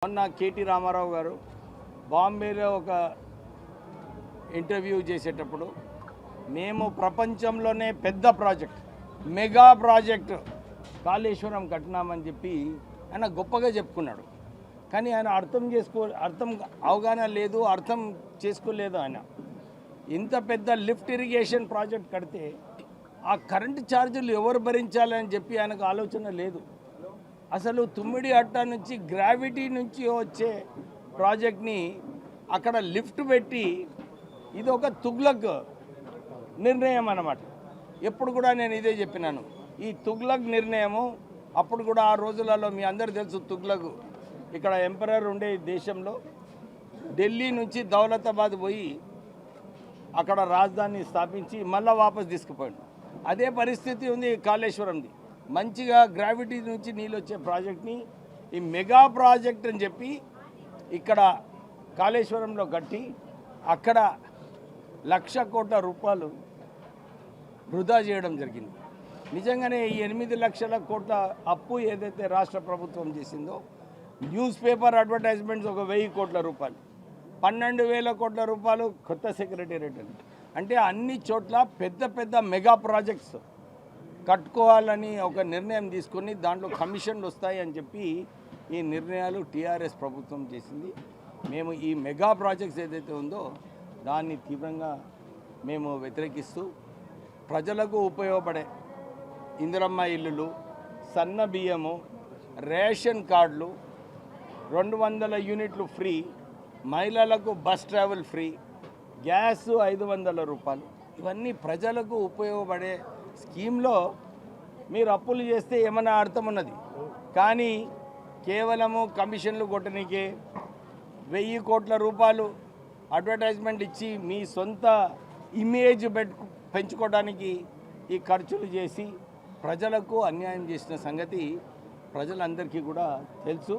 మొన్న కేటీ రామారావు గారు బాంబేలో ఒక ఇంటర్వ్యూ చేసేటప్పుడు మేము ప్రపంచంలోనే పెద్ద ప్రాజెక్ట్ మెగా ప్రాజెక్ట్ కాళేశ్వరం కట్టినామని చెప్పి ఆయన గొప్పగా చెప్పుకున్నాడు. కానీ ఆయన అర్థం అవగాహన లేదు, అర్థం చేసుకోలేదు. ఆయన ఇంత పెద్ద లిఫ్ట్ ఇరిగేషన్ ప్రాజెక్ట్ కడితే ఆ కరెంటు ఛార్జీలు ఎవరు భరించాలని చెప్పి ఆయనకు ఆలోచన లేదు. అసలు తుమ్మిడి అట్ట నుంచి గ్రావిటీ నుంచి వచ్చే ప్రాజెక్ట్ని అక్కడ లిఫ్ట్ పెట్టి ఇది ఒక తుగ్లక్ నిర్ణయం అన్నమాట. ఎప్పుడు కూడా నేను ఇదే చెప్పినాను, ఈ తుగ్లక్ నిర్ణయము అప్పుడు కూడా ఆ రోజులలో మీ అందరు తెలుసు, తుగ్లక్ ఇక్కడ ఎంపరర్ ఉండే దేశంలో ఢిల్లీ నుంచి దౌలతాబాద్ పోయి అక్కడ రాజధాని స్థాపించి మళ్ళీ వాపస్ తీసుకుపోయాడు. అదే పరిస్థితి ఉంది కాళేశ్వరంది. మంచిగా గ్రావిటీ నుంచి నీళ్ళు వచ్చే ప్రాజెక్ట్ని ఈ మెగా ప్రాజెక్ట్ అని చెప్పి ఇక్కడ కాళేశ్వరంలో కట్టి అక్కడ 1,00,000 కోట్ల రూపాయలు వృధా చేయడం జరిగింది. నిజంగానే ఈ 8 లక్షల కోట్ల అప్పు ఏదైతే రాష్ట్ర ప్రభుత్వం చేసిందో, న్యూస్ పేపర్ అడ్వర్టైజ్మెంట్స్ ఒక 1000 కోట్ల రూపాయలు, 12,000 కోట్ల రూపాయలు కొత్త సెక్రటేరియట్ అంటే అన్ని చోట్ల పెద్ద పెద్ద మెగా ప్రాజెక్ట్స్ కట్టుకోవాలని ఒక నిర్ణయం తీసుకొని దాంట్లో కమిషన్లు వస్తాయని చెప్పి ఈ నిర్ణయాలు టీఆర్ఎస్ ప్రభుత్వం చేసింది. మేము ఈ మెగా ప్రాజెక్ట్స్ ఏదైతే ఉందో దాన్ని తీవ్రంగా మేము వ్యతిరేకిస్తూ ప్రజలకు ఉపయోగపడే ఇందిరమ్మ ఇల్లులు, సన్న బియ్యము, రేషన్ కార్డులు, 200 యూనిట్లు ఫ్రీ, మహిళలకు బస్ ట్రావెల్ ఫ్రీ, గ్యాస్ 500 రూపాయలు, ఇవన్నీ ప్రజలకు ఉపయోగపడే స్కీమ్లో మీరు అప్పులు చేస్తే ఏమైనా అర్థం ఉన్నది. కానీ కేవలము కమిషన్లు కొట్టనీకే 1000 కోట్ల రూపాయలు అడ్వర్టైజ్మెంట్ ఇచ్చి మీ సొంత ఇమేజ్ పెంచుకోవడానికి ఈ ఖర్చులు చేసి ప్రజలకు అన్యాయం చేసిన సంగతి ప్రజలందరికీ కూడా తెలుసు.